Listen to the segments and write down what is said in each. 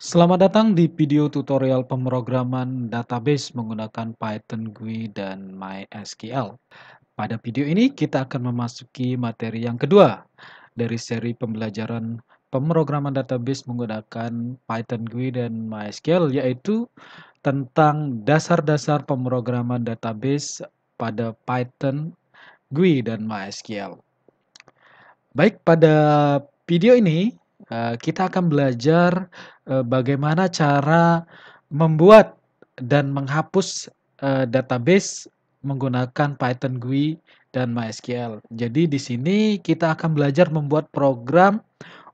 Selamat datang di video tutorial pemrograman database menggunakan Python GUI dan MySQL. Pada video ini kita akan memasuki materi yang kedua dari seri pembelajaran pemrograman database menggunakan Python GUI dan MySQL, yaitu tentang dasar-dasar pemrograman database pada Python GUI dan MySQL. Baik, pada video ini kita akan belajar bagaimana cara membuat dan menghapus database menggunakan Python GUI dan MySQL. Jadi di sini kita akan belajar membuat program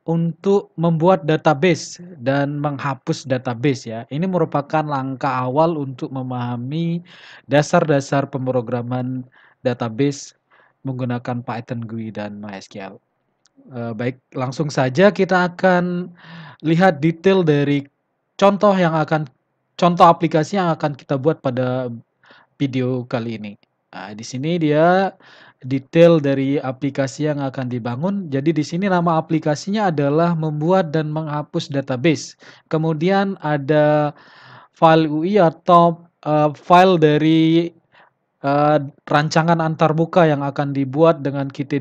untuk membuat database dan menghapus database ya. Ini merupakan langkah awal untuk memahami dasar-dasar pemrograman database menggunakan Python GUI dan MySQL. Baik, langsung saja kita akan lihat detail dari contoh aplikasi yang akan kita buat pada video kali ini. Nah, di sini dia detail dari aplikasi yang akan dibangun. Jadi di sini nama aplikasinya adalah membuat dan menghapus database. Kemudian ada file UI atau file dari rancangan antarmuka yang akan dibuat dengan Qt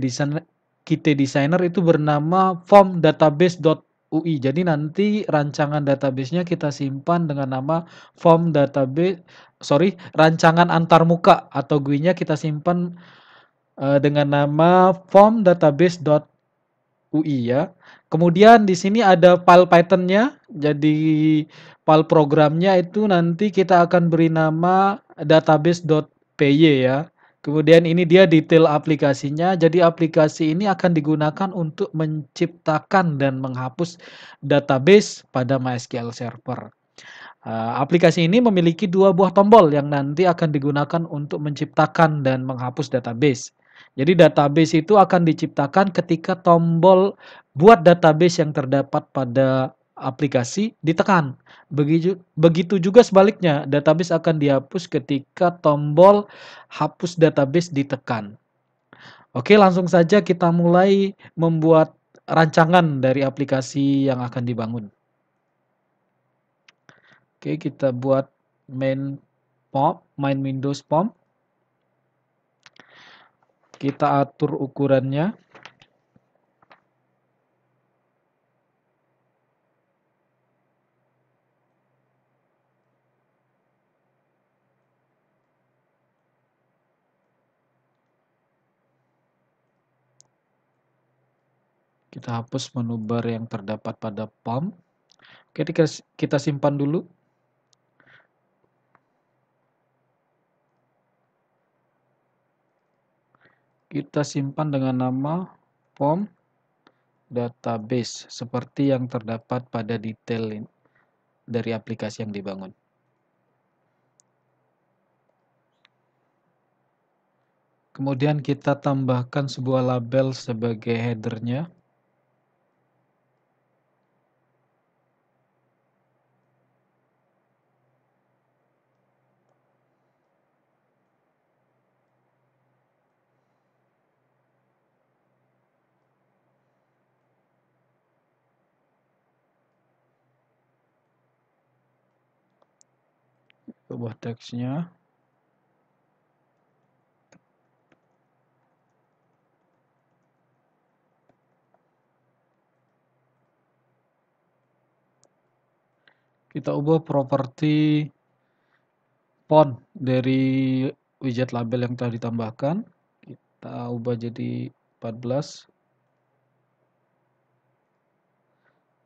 Designer itu bernama form-database.ui. Jadi nanti rancangan databasenya kita simpan dengan nama rancangan antarmuka atau GUI-nya kita simpan dengan nama form-database.ui ya. Kemudian di sini ada file Python-nya. Jadi file programnya itu nanti kita akan beri nama database.py ya. Kemudian ini dia detail aplikasinya. Jadi aplikasi ini akan digunakan untuk menciptakan dan menghapus database pada MySQL Server. Aplikasi ini memiliki dua buah tombol yang nanti akan digunakan untuk menciptakan dan menghapus database. Jadi database itu akan diciptakan ketika tombol buat database yang terdapat pada aplikasi ditekan. Begitu juga sebaliknya, database akan dihapus ketika tombol hapus database ditekan. Oke, langsung saja kita mulai membuat rancangan dari aplikasi yang akan dibangun. Oke, kita buat main Windows form. Kita atur ukurannya. Kita hapus menu bar yang terdapat pada form. Oke, kita simpan dulu. Kita simpan dengan nama form database seperti yang terdapat pada detail dari aplikasi yang dibangun. Kemudian kita tambahkan sebuah label sebagai header-nya. Ubah teksnya. Kita ubah properti font dari widget label yang telah ditambahkan. Kita ubah jadi 14.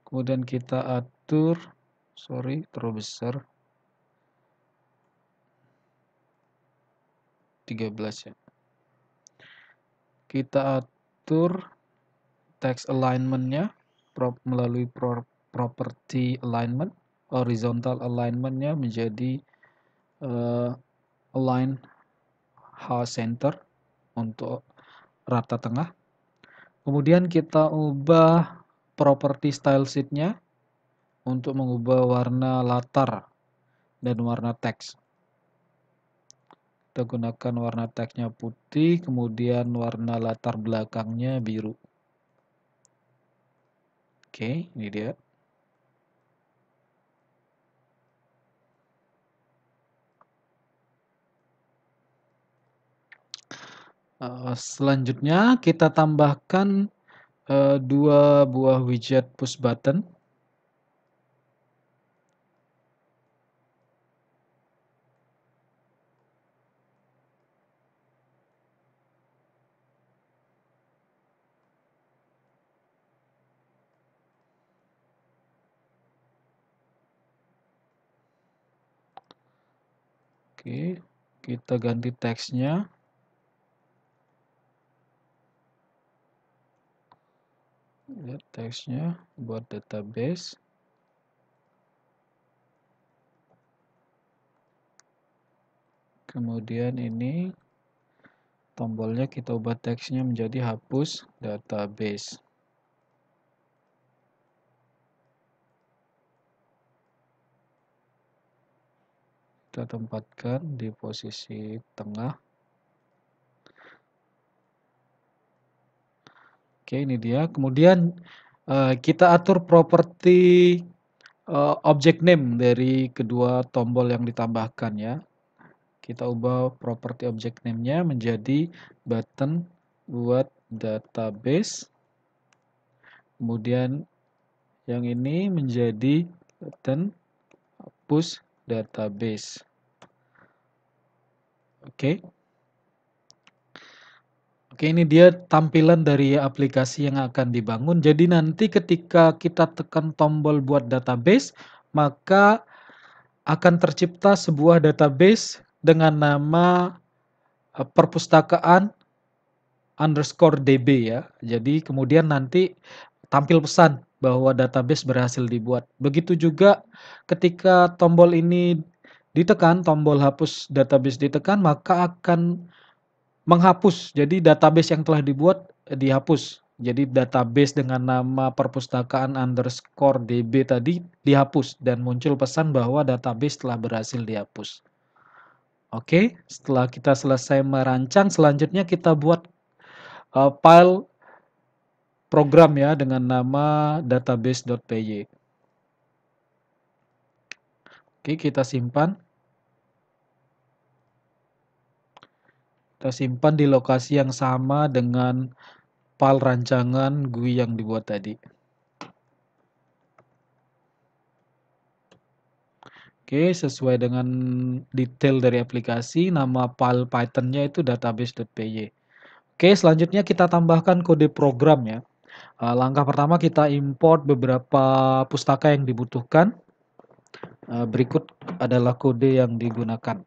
Kemudian kita atur, terlalu besar. 13 ya. Kita atur text alignment-nya melalui property alignment. Horizontal alignment-nya menjadi align center untuk rata tengah. Kemudian kita ubah property style sheet-nya untuk mengubah warna latar dan warna teks. Kita gunakan warna teksnya putih, kemudian warna latar belakangnya biru. Oke, ini dia. Selanjutnya kita tambahkan 2 buah widget push button. Oke, kita ganti teksnya. Lihat teksnya buat database. Kemudian ini tombolnya kita ubah teksnya menjadi hapus database. Kita tempatkan di posisi tengah. Oke, ini dia. Kemudian kita atur properti object name dari kedua tombol yang ditambahkan ya. Kita ubah properti object name-nya menjadi button buat database. Kemudian yang ini menjadi button push database. Oke. Oke, ini dia tampilan dari aplikasi yang akan dibangun. Jadi nanti ketika kita tekan tombol buat database, maka akan tercipta sebuah database dengan nama perpustakaan underscore DB ya. Jadi kemudian nanti tampil pesan bahwa database berhasil dibuat. Begitu juga ketika tombol ini ditekan, tombol hapus database ditekan, maka akan menghapus. Jadi database yang telah dibuat dihapus. Jadi database dengan nama perpustakaan underscore DB tadi dihapus dan muncul pesan bahwa database telah berhasil dihapus. Oke, setelah kita selesai merancang, selanjutnya kita buat file program ya dengan nama database.py. Oke, kita simpan. Kita simpan di lokasi yang sama dengan file rancangan GUI yang dibuat tadi. Oke, sesuai dengan detail dari aplikasi, nama file Python-nya itu database.py. Oke, selanjutnya kita tambahkan kode program ya. Langkah pertama kita import beberapa pustaka yang dibutuhkan. Berikut adalah kode yang digunakan.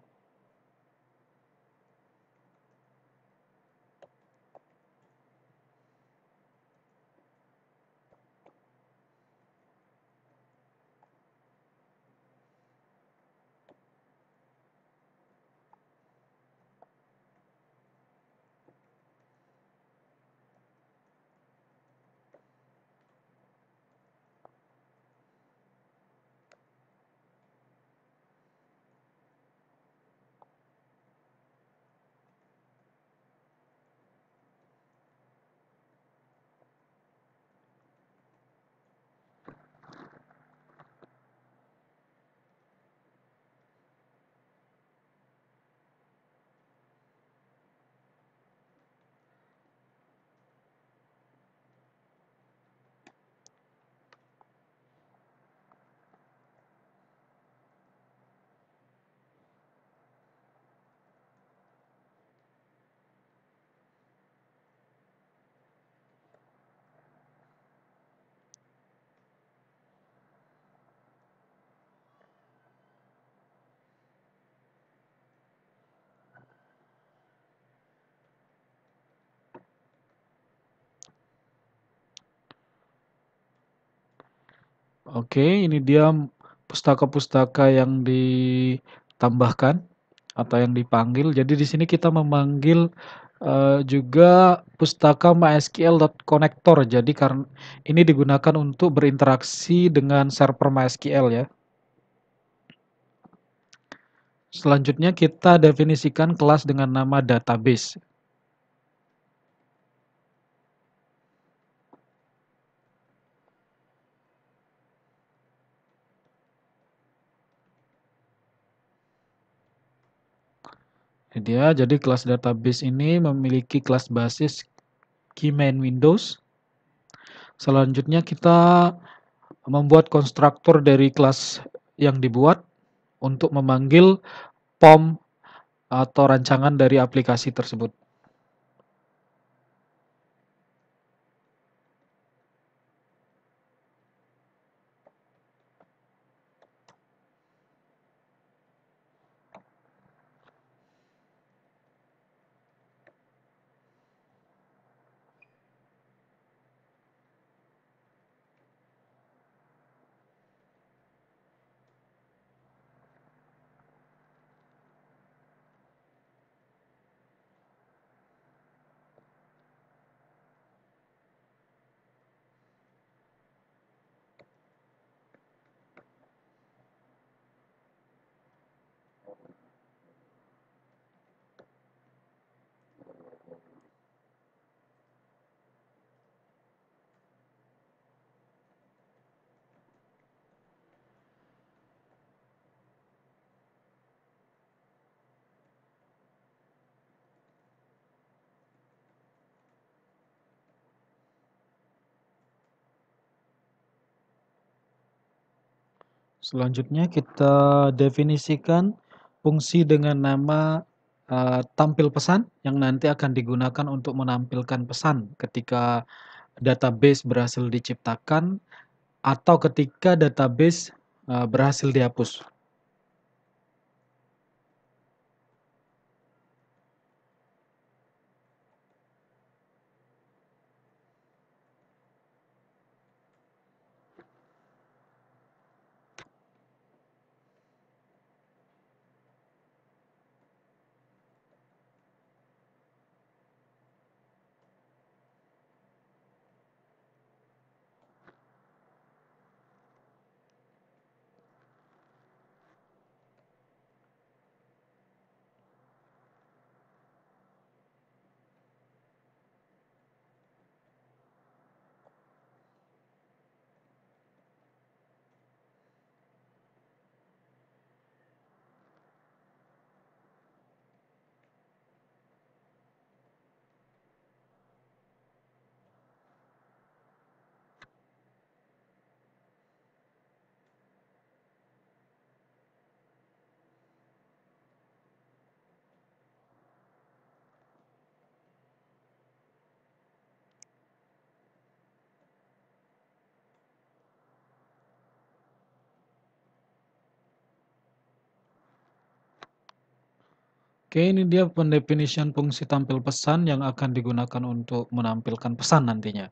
Oke, ini dia pustaka-pustaka yang ditambahkan atau yang dipanggil. Jadi di sini kita memanggil juga pustaka MySQL.connector. Jadi karena ini digunakan untuk berinteraksi dengan server MySQL ya. Selanjutnya kita definisikan kelas dengan nama database. Ini dia, jadi kelas database ini memiliki kelas basis key main Windows. Selanjutnya kita membuat konstruktor dari kelas yang dibuat untuk memanggil POM atau rancangan dari aplikasi tersebut. Selanjutnya kita definisikan fungsi dengan nama tampil pesan yang nanti akan digunakan untuk menampilkan pesan ketika database berhasil diciptakan atau ketika database berhasil dihapus. Oke, ini dia pendefinisian fungsi tampil pesan yang akan digunakan untuk menampilkan pesan nantinya.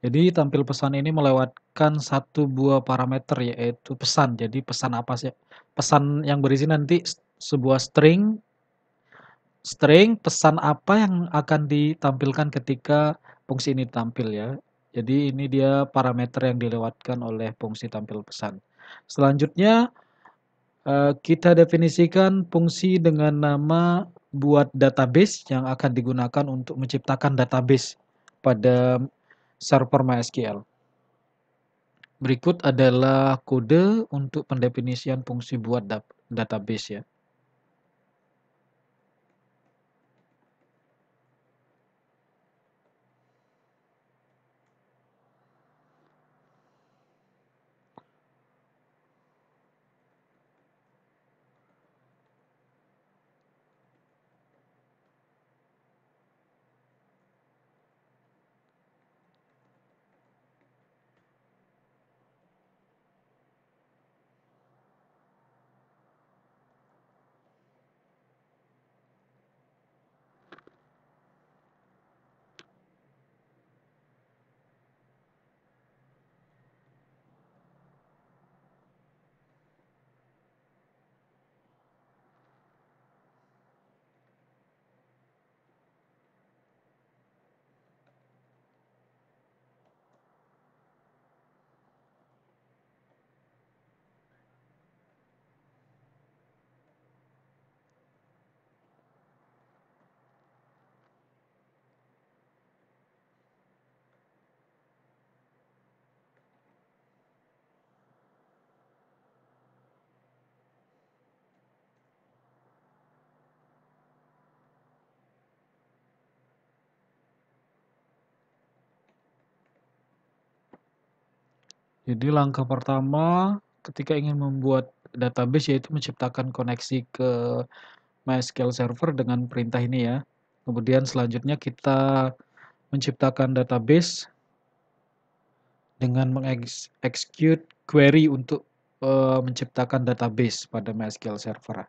Jadi tampil pesan ini melewatkan satu buah parameter yaitu pesan. Jadi pesan apa sih? Pesan yang berisi nanti sebuah string pesan apa yang akan ditampilkan ketika fungsi ini tampil ya. Jadi ini dia parameter yang dilewatkan oleh fungsi tampil pesan. Selanjutnya kita definisikan fungsi dengan nama buat database yang akan digunakan untuk menciptakan database pada server MySQL. Berikut adalah kode untuk pendefinisian fungsi buat database ya. Jadi langkah pertama ketika ingin membuat database yaitu menciptakan koneksi ke MySQL server dengan perintah ini ya. Kemudian selanjutnya kita menciptakan database dengan mengexecute query untuk menciptakan database pada MySQL server.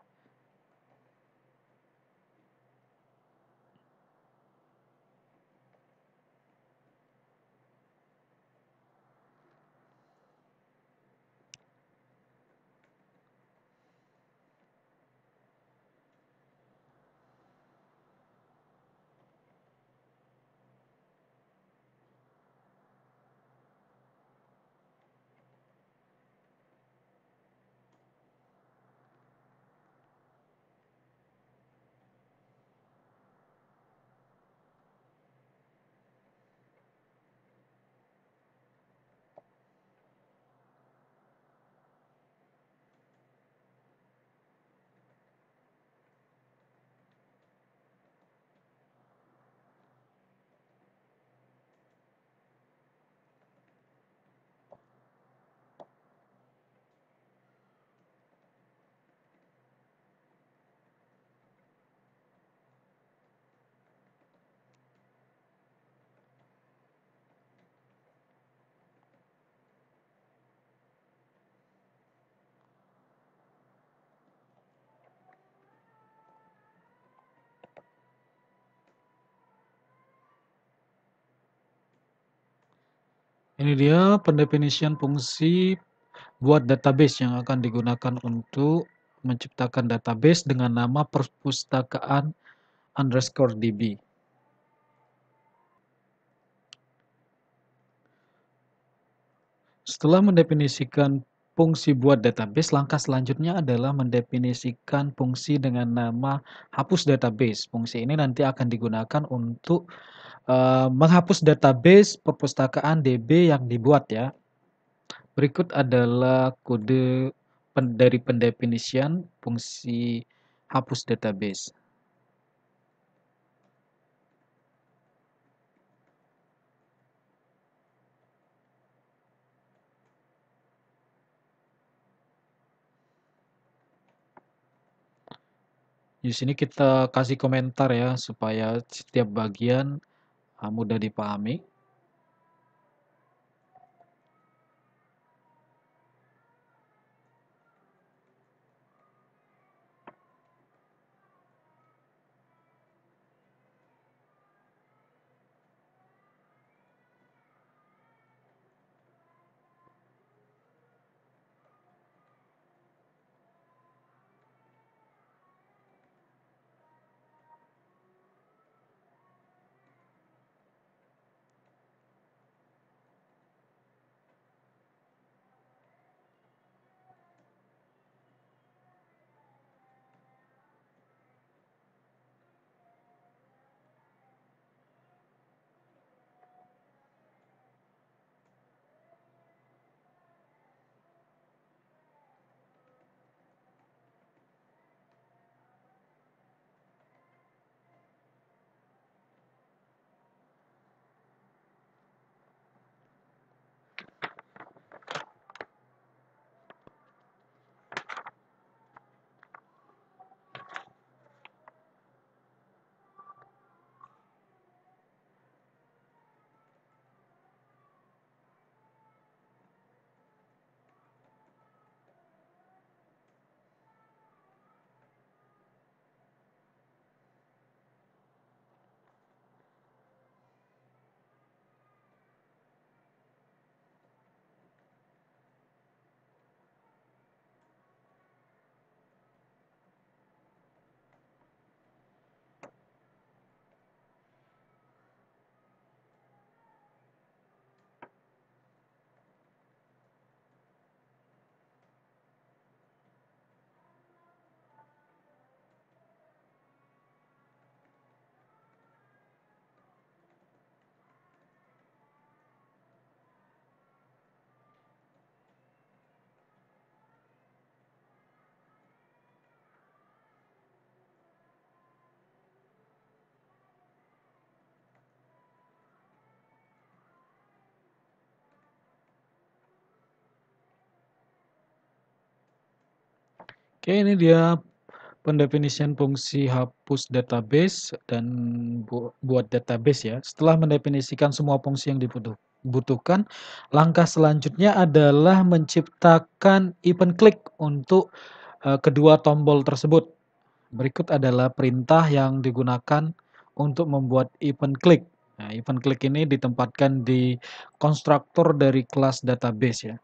Ini dia pendefinisian fungsi buat database yang akan digunakan untuk menciptakan database dengan nama perpustakaan underscore DB. Setelah mendefinisikan fungsi buat database, langkah selanjutnya adalah mendefinisikan fungsi dengan nama hapus database. Fungsi ini nanti akan digunakan untuk menghapus database perpustakaan DB yang dibuat ya. Berikut adalah kode dari pendefinisian fungsi hapus database. Di sini kita kasih komentar ya supaya setiap bagian mudah dipahami. Oke, ini dia pendefinisian fungsi hapus database dan buat database ya. Setelah mendefinisikan semua fungsi yang dibutuhkan, langkah selanjutnya adalah menciptakan event click untuk kedua tombol tersebut. Berikut adalah perintah yang digunakan untuk membuat event click. Nah, event click ini ditempatkan di konstruktor dari kelas database ya.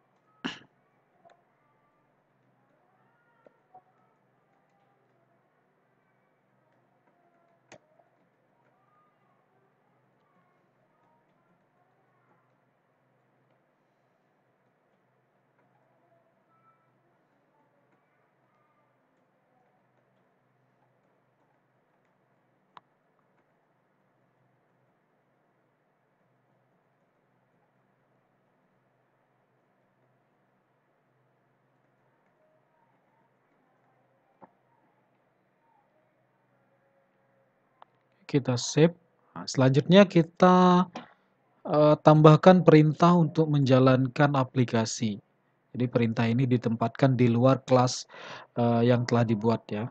Kita save. Nah, selanjutnya kita tambahkan perintah untuk menjalankan aplikasi. Jadi perintah ini ditempatkan di luar kelas yang telah dibuat ya.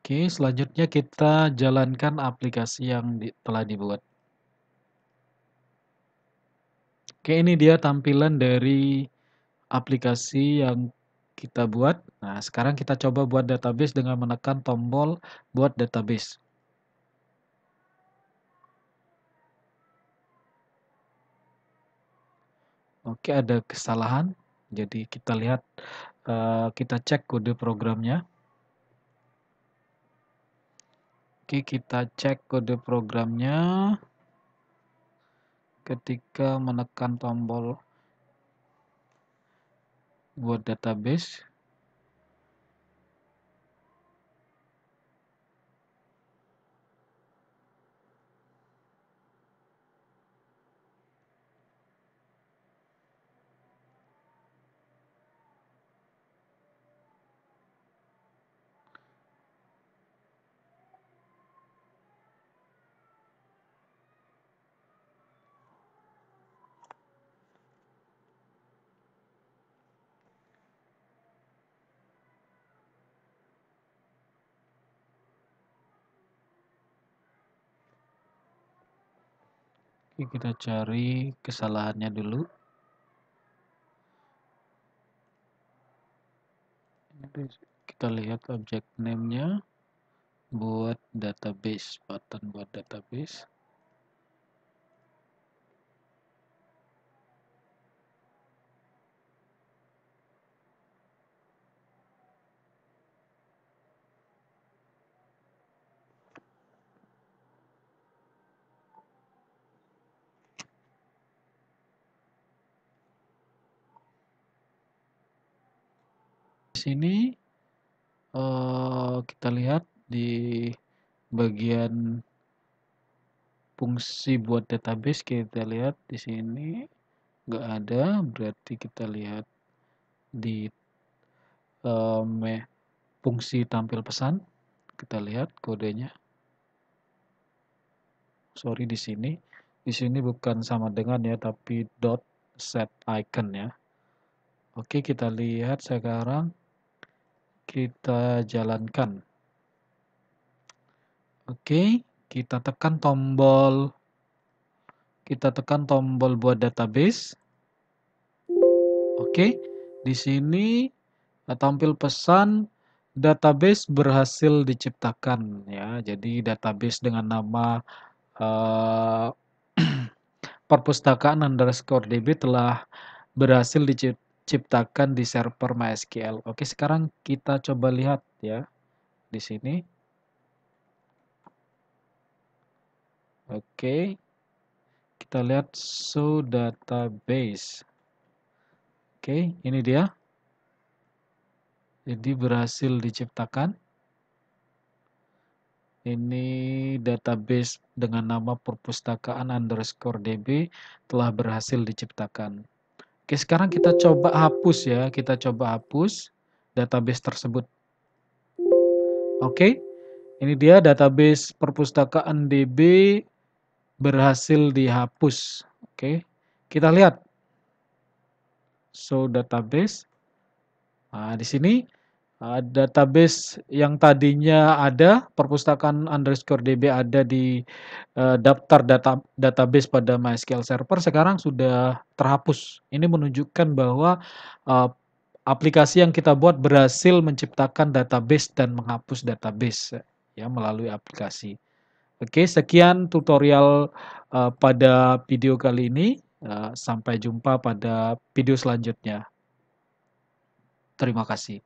Oke, selanjutnya kita jalankan aplikasi yang telah dibuat. Oke, ini dia tampilan dari aplikasi yang kita buat. Nah, sekarang kita coba buat database dengan menekan tombol buat database. Oke, ada kesalahan. Jadi kita lihat, kita cek kode programnya. Oke, kita cek kode programnya ketika menekan tombol buat database. Oke, kita cari kesalahannya dulu. Kita lihat objek name-nya buat database, button buat database. Di sini kita lihat di bagian fungsi buat database, kita lihat di sini nggak ada, berarti kita lihat di fungsi tampil pesan, kita lihat kodenya. Sorry, di sini bukan sama dengan ya, tapi dot set icon ya. Oke, kita lihat sekarang, kita jalankan. Oke, kita tekan tombol buat database. Oke, di sini tampil pesan database berhasil diciptakan ya. Jadi database dengan nama eh, perpustakaan_db telah berhasil diciptakan di server MySQL. Oke, sekarang kita coba lihat ya di sini. Oke, kita lihat show database. Oke, ini dia. Jadi berhasil diciptakan. Ini database dengan nama perpustakaan_db telah berhasil diciptakan. Oke, sekarang kita coba hapus ya. Kita coba hapus database tersebut. Oke, ini dia database perpustakaan DB berhasil dihapus. Oke, kita lihat. Show database. Nah, di sini database yang tadinya ada, perpustakaan_db ada di daftar database pada MySQL Server, sekarang sudah terhapus. Ini menunjukkan bahwa uh, aplikasi yang kita buat berhasil menciptakan database dan menghapus database ya melalui aplikasi. Oke, sekian tutorial pada video kali ini. Sampai jumpa pada video selanjutnya. Terima kasih.